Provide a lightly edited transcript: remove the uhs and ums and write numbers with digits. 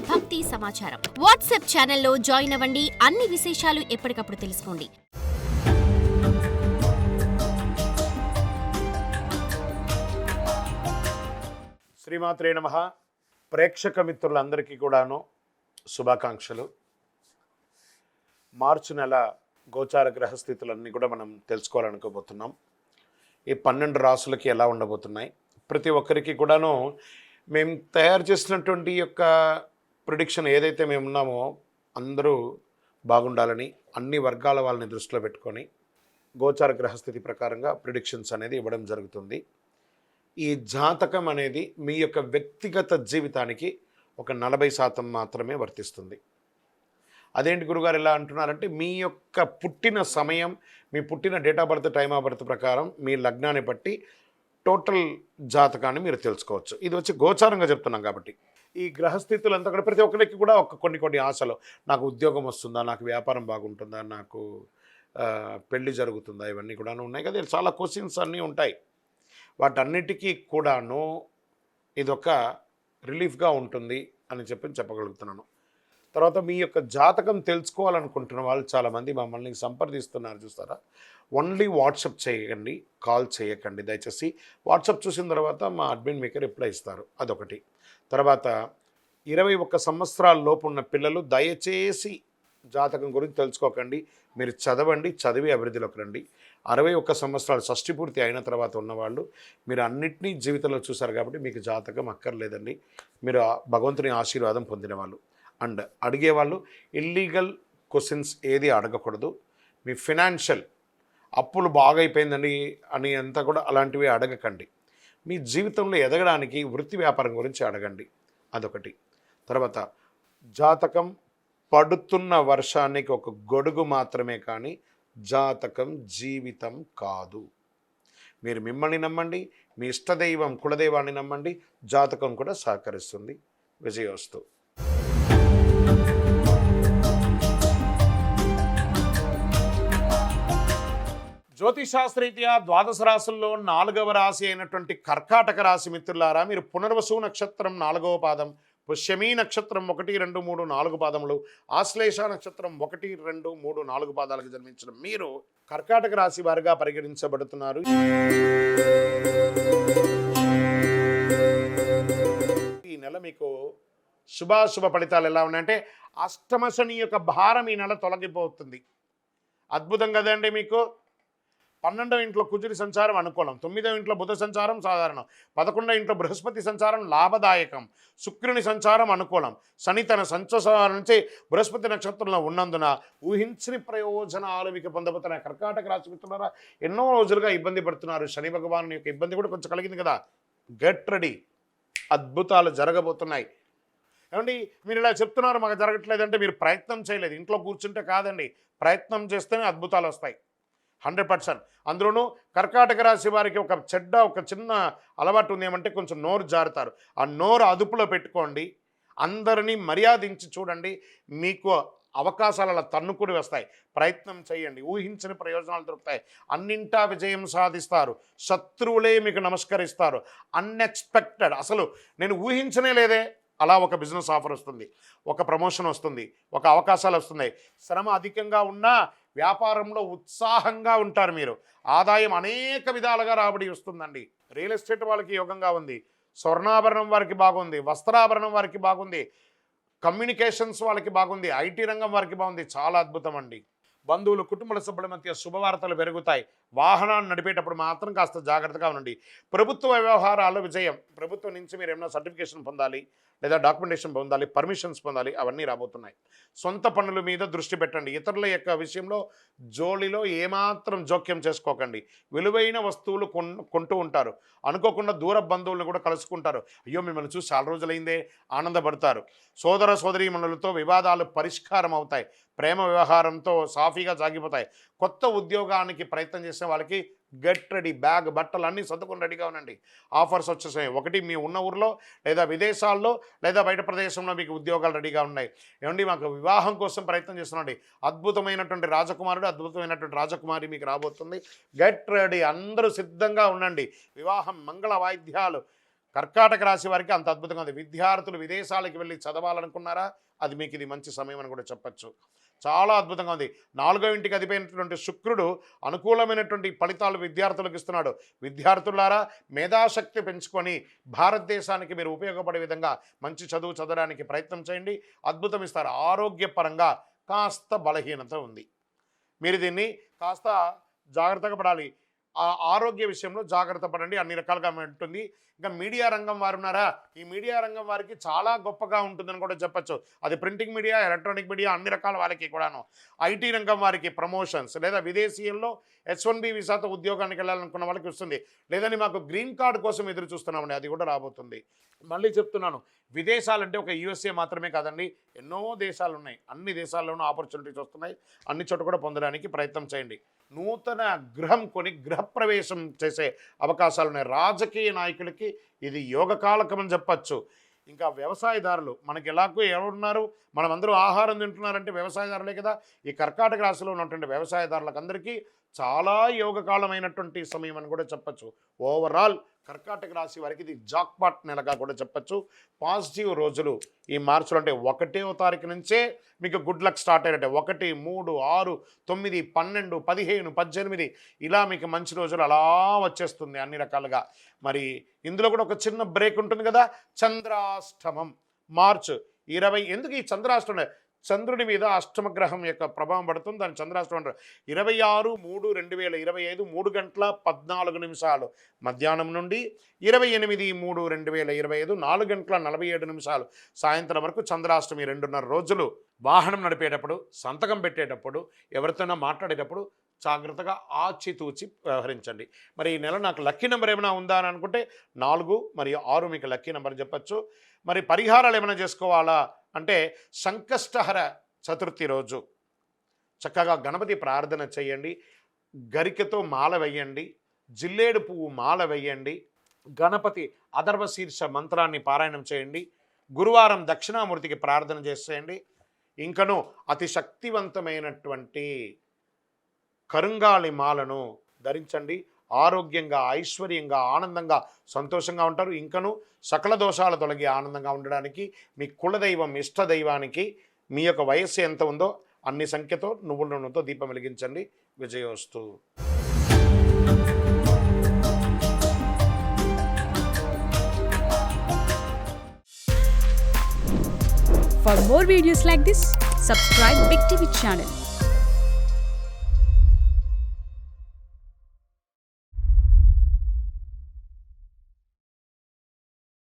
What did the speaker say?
భక్తి సమాచారం. వాట్సాప్ ఛానల్లో జాయిన్ అవ్వండి. అన్ని విశేషాలు ఎప్పటికప్పుడు తెలుసుకోండి. శ్రీమాత్రే నమః. ప్రేక్షక మిత్రులందరికీ కూడాను శుభాకాంక్షలు. మార్చి నెల గోచార గ్రహస్థితులన్నీ కూడా మనం తెలుసుకోవాలనుకోబోతున్నాం. ఈ 12 రాసులకి ఎలా ఉండబోతున్నాయి, ప్రతి ఒక్కరికి కూడాను మేము తయారు చేసినటువంటి యొక్క ప్రిడిక్షన్ ఏదైతే మేము ఉన్నామో అందరూ బాగుండాలని అన్ని వర్గాల వాళ్ళని దృష్టిలో పెట్టుకొని గోచార గ్రహస్థితి ప్రకారంగా ప్రిడిక్షన్స్ అనేది ఇవ్వడం జరుగుతుంది. ఈ జాతకం అనేది మీ యొక్క వ్యక్తిగత జీవితానికి ఒక 40% మాత్రమే వర్తిస్తుంది. అదేంటి గురుగారు ఎలా అంటున్నారంటే, మీ యొక్క పుట్టిన సమయం, మీ పుట్టిన date of birth, time of birth ప్రకారం మీ లగ్నాన్ని బట్టి టోటల్ జాతకాన్ని మీరు తెలుసుకోవచ్చు. ఇది వచ్చి గోచారంగా చెప్తున్నాం కాబట్టి ఈ గ్రహస్థితులంతా కూడా ప్రతి ఒక్కరికి కూడా కొన్ని ఆశలు, నాకు ఉద్యోగం వస్తుందా, నాకు వ్యాపారం బాగుంటుందా, నాకు పెళ్ళి జరుగుతుందా, ఇవన్నీ కూడా ఉన్నాయి కదా. చాలా క్వశ్చన్స్ అన్నీ ఉంటాయి. వాటన్నిటికీ కూడాను ఇదొక రిలీఫ్గా ఉంటుంది అని చెప్పగలుగుతున్నాను. తర్వాత మీ యొక్క జాతకం తెలుసుకోవాలనుకుంటున్న వాళ్ళు చాలామంది మమ్మల్ని సంప్రదిస్తున్నారు చూస్తారా. ఓన్లీ వాట్సాప్ చేయకండి, కాల్ చేయకండి దయచేసి. వాట్సాప్ చూసిన తర్వాత మా అడ్మిన్ మీకు రిప్లై ఇస్తారు. అదొకటి. తర్వాత 21 సంవత్సరాల లోపు ఉన్న పిల్లలు దయచేసి జాతకం గురించి తెలుసుకోకండి. మీరు చదవండి, చదివి అభివృద్ధిలోకి రండి. 61 సంవత్సరాలు షష్ఠి పూర్తి అయిన తర్వాత ఉన్నవాళ్ళు మీరు అన్నిటినీ జీవితంలో చూశారు కాబట్టి మీకు జాతకం అక్కర్లేదండి. మీరు భగవంతుని ఆశీర్వాదం పొందిన వాళ్ళు. అండ్ అడిగేవాళ్ళు ఇల్లీగల్ క్వశ్చన్స్ ఏది అడగకూడదు. మీ ఫినాన్షియల్ అప్పులు బాగా అయిపోయిందండి అని అంతా కూడా అలాంటివి అడగకండి. మీ జీవితంలో ఎదగడానికి వృత్తి వ్యాపారం గురించి అడగండి. అదొకటి. తర్వాత జాతకం పడుతున్న వర్షానికి ఒక గొడుగు మాత్రమే కానీ జాతకం జీవితం కాదు. మీరు మిమ్మల్ని నమ్మండి, మీ ఇష్టదైవం కులదైవాన్ని నమ్మండి, జాతకం కూడా సహకరిస్తుంది. విజయోస్తు. జ్యోతిషాస్త్రరీత్యా 12 రాశుల్లో 4వ రాశి అయినటువంటి కర్కాటక రాశి మిత్రులారా, మీరు పునర్వసు నక్షత్రం 4వ పాదం, పుష్యమీ నక్షత్రం 1, 2, 3, 4 పాదములు, ఆశ్లేష నక్షత్రం 1, 2, 3, 4 పాదాలకు జన్మించిన మీరు కర్కాటక రాశి వారిగా పరిగణించబడుతున్నారు. ఈ నెల మీకు శుభాశుభ ఫలితాలు ఎలా ఉన్నాయంటే, అష్టమ శని యొక్క భారం ఈ నెల తొలగిపోతుంది. అద్భుతం కదండి. మీకు 12వ ఇంట్లో కుజుడి సంచారం అనుకూలం, 9వ ఇంట్లో బుధ సంచారం సాధారణం, 11వ ఇంట్లో బృహస్పతి సంచారం లాభదాయకం, శుక్రుని సంచారం అనుకూలం, శని తన సంచారం నుంచి బృహస్పతి నక్షత్రంలో ఉన్నందున ఊహించని ప్రయోజనాలు మీకు పొందబోతున్న కర్కాటక రాశి మిత్రులారా, ఎన్నో రోజులుగా ఇబ్బంది పడుతున్నారు. శని భగవాను యొక్క ఇబ్బంది కూడా కొంచెం కలిగింది కదా. గెట్ రెడీ, అద్భుతాలు జరగబోతున్నాయి. ఏమండి మీరు ఇలా చెప్తున్నారు మాకు జరగట్లేదంటే మీరు ప్రయత్నం చేయలేదు. ఇంట్లో కూర్చుంటే కాదండి, ప్రయత్నం చేస్తేనే అద్భుతాలు వస్తాయి 100%. అందులోనూ కర్కాటక రాశి వారికి ఒక చిన్న అలవాటు ఉంది. ఏమంటే కొంచెం నోరు జారుతారు. ఆ నోరు అదుపులో పెట్టుకోండి. అందరినీ మర్యాదించి చూడండి. మీకు అవకాశాలు అలా తన్నుకుని వస్తాయి. ప్రయత్నం చేయండి, ఊహించని ప్రయోజనాలు దొరుకుతాయి. అన్నింటా విజయం సాధిస్తారు. శత్రువులే మీకు నమస్కరిస్తారు. అన్ఎక్స్పెక్టెడ్, అసలు నేను ఊహించనే లేదే, అలా ఒక బిజినెస్ ఆఫర్ వస్తుంది, ఒక ప్రమోషన్ వస్తుంది, ఒక అవకాశాలు వస్తున్నాయి. శ్రమ అధికంగా ఉన్నా వ్యాపారంలో ఉత్సాహంగా ఉంటారు మీరు. ఆదాయం అనేక విధాలుగా రాబడి వస్తుందండి. రియల్ ఎస్టేట్ వాళ్ళకి యోగంగా ఉంది, స్వర్ణాభరణం వారికి బాగుంది, వస్త్రాభరణం వారికి బాగుంది, కమ్యూనికేషన్స్ వాళ్ళకి బాగుంది, ఐటీ రంగం వారికి బాగుంది. చాలా అద్భుతం అండి. బంధువులు, కుటుంబ సభ్యుల మధ్య శుభవార్తలు పెరుగుతాయి. వాహనాన్ని నడిపేటప్పుడు మాత్రం కాస్త జాగ్రత్తగా ఉండండి. ప్రభుత్వ వ్యవహారాల్లో విజయం. ప్రభుత్వం నుంచి మీరు ఏమైనా సర్టిఫికేషన్ పొందాలి, లేదా డాక్యుమెంటేషన్ పొందాలి, పర్మిషన్స్ పొందాలి, అవన్నీ రాబోతున్నాయి. సొంత పనుల మీద దృష్టి పెట్టండి. ఇతరుల యొక్క విషయంలో జోలిలో ఏమాత్రం జోక్యం చేసుకోకండి. విలువైన వస్తువులు కొంటూ ఉంటారు. అనుకోకుండా దూర బంధువులను కూడా కలుసుకుంటారు. అయ్యో మిమ్మల్ని చూసి చాలా రోజులైందే, ఆనందపడతారు. సోదర సోదరీమణులతో వివాదాలు పరిష్కారం అవుతాయి. ప్రేమ వ్యవహారంతో సాఫీగా సాగిపోతాయి. కొత్త ఉద్యోగానికి ప్రయత్నం చేసే వాళ్ళకి గెట్ రెడీ, బ్యాగ్ బట్టలు అన్నీ సర్దుకొని రెడీగా ఉండండి. ఆఫర్స్ వచ్చేసాయి. ఒకటి మీ ఉన్న ఊర్లో లేదా విదేశాల్లో లేదా బయట ప్రదేశంలో మీకు ఉద్యోగాలు రెడీగా ఉన్నాయి. ఏమండి మాకు వివాహం కోసం ప్రయత్నం చేస్తున్నాండి, అద్భుతమైనటువంటి రాజకుమారుడు, అద్భుతమైనటువంటి రాజకుమారి మీకు రాబోతుంది. గెట్ రెడీ, అందరూ సిద్ధంగా ఉండండి. వివాహం, మంగళ వాయిద్యాలు, కర్కాటక రాశి వారికి అంత అద్భుతంగా ఉంది. విద్యార్థులు విదేశాలకు వెళ్ళి చదవాలనుకున్నారా, అది మీకు ఇది మంచి సమయం అని కూడా చెప్పచ్చు. చాలా అద్భుతంగా ఉంది. 4వ ఇంటికి అధిపైనటువంటి శుక్రుడు అనుకూలమైనటువంటి ఫలితాలు విద్యార్థులకు ఇస్తున్నాడు. విద్యార్థులారా, మేధాశక్తి పెంచుకొని భారతదేశానికి మీరు ఉపయోగపడే విధంగా మంచి చదువు చదవడానికి ప్రయత్నం చేయండి. అద్భుతం ఇస్తారు. ఆరోగ్యపరంగా కాస్త బలహీనత ఉంది. మీరు దీన్ని కాస్త జాగ్రత్తగా పడాలి. ఆ ఆరోగ్య విషయంలో జాగ్రత్త పడండి. అన్ని రకాలుగా ఉంటుంది. ఇంకా మీడియా రంగం వారు ఉన్నారా, ఈ మీడియా రంగం వారికి చాలా గొప్పగా ఉంటుందని కూడా చెప్పచ్చు. అది ప్రింటింగ్ మీడియా, ఎలక్ట్రానిక్ మీడియా, అన్ని రకాల వారికి కూడాను. ఐటీ రంగం వారికి ప్రమోషన్స్, లేదా విదేశీయంలో H1B వీసాతో ఉద్యోగానికి వెళ్ళాలనుకున్న వాళ్ళకి వస్తుంది. లేదని మాకు గ్రీన్ కార్డు కోసం ఎదురు చూస్తున్నామండి, అది కూడా రాబోతుంది. మళ్ళీ చెప్తున్నాను, విదేశాలంటే ఒక USA మాత్రమే కాదండి, ఎన్నో దేశాలు ఉన్నాయి. అన్ని దేశాల్లోనూ ఆపర్చునిటీస్ వస్తున్నాయి. అన్ని చోట కూడా పొందడానికి ప్రయత్నం చేయండి. నూతన గృహం కొని గృహప్రవేశం చేసే అవకాశాలు ఉన్నాయి. రాజకీయ నాయకులకి ఇది యోగకాలకం అని చెప్పచ్చు. ఇంకా వ్యవసాయదారులు, మనకి ఎలాగో ఎవరున్నారు, మనం అందరూ ఆహారం తింటున్నారంటే వ్యవసాయదారులే కదా. ఈ కర్కాటక రాశిలో ఉన్నటువంటి వ్యవసాయదారులకు అందరికీ చాలా యోగకాలమైనటువంటి సమయం అని కూడా చెప్పచ్చు. ఓవరాల్ కర్కాటక రాశి వారికి ఇది జాక్పాట్ నెలగా కూడా చెప్పచ్చు. పాజిటివ్ రోజులు ఈ మార్చిలో, అంటే 1వ తారీఖు నుంచే మీకు గుడ్ లక్ స్టార్ట్ అయినట్టే. 1, 3, 6, 9, 12, 15, 18 ఇలా మీకు మంచి రోజులు అలా వచ్చేస్తుంది అన్ని రకాలుగా. మరి ఇందులో కూడా ఒక చిన్న బ్రేక్ ఉంటుంది కదా, చంద్రాష్టమం మార్చ్ 20. ఎందుకు ఈ చంద్రాష్టమం? చంద్రుడి మీద అష్టమ గ్రహం యొక్క ప్రభావం పడుతుంది. దాని చంద్రాష్టమం అంటారు. 26/3/2025 3 గంటల 14 నిమిషాలు మధ్యాహ్నం నుండి 28/3/2025 4 గంటల 47 నిమిషాలు సాయంత్రం వరకు చంద్రాష్టమి. 2.5 రోజులు. వాహనం నడిపేటప్పుడు, సంతకం పెట్టేటప్పుడు, ఎవరితోనైనా మాట్లాడేటప్పుడు జాగ్రత్తగా ఆచితూచి వ్యవహరించండి. మరి ఈ నెల నాకు లక్కీ నెంబర్ ఏమైనా ఉందా అని అనుకుంటే 4 మరియు 6 మీకు లక్కీ నెంబర్ చెప్పచ్చు. మరి పరిహారాలు ఏమైనా చేసుకోవాలా అంటే, సంకష్టహర చతుర్థి రోజు చక్కగా గణపతి ప్రార్థన చేయండి. గరికతో మాల వేయండి. జిల్లేడు పువ్వు మాల వేయండి. గణపతి అథర్వ శీర్ష మంత్రాన్ని పారాయణం చేయండి. గురువారం దక్షిణామూర్తికి ప్రార్థన చేసేయండి. ఇంకను అతి శక్తివంతమైనటువంటి కరుంగాళి మాలను ధరించండి. ఆరోగ్యంగా, ఐశ్వర్యంగా, ఆనందంగా, సంతోషంగా ఉంటారు. ఇంకను సకల దోషాలు తొలగి ఆనందంగా ఉండడానికి మీ కులదైవం, ఇష్టదైవానికి మీ యొక్క వయస్సు ఎంత ఉందో అన్ని సంఖ్యతో నువ్వుల నూనెతో దీపం వెలిగించండి. విజయోస్తు. For more videos like this, subscribe Big TV channel.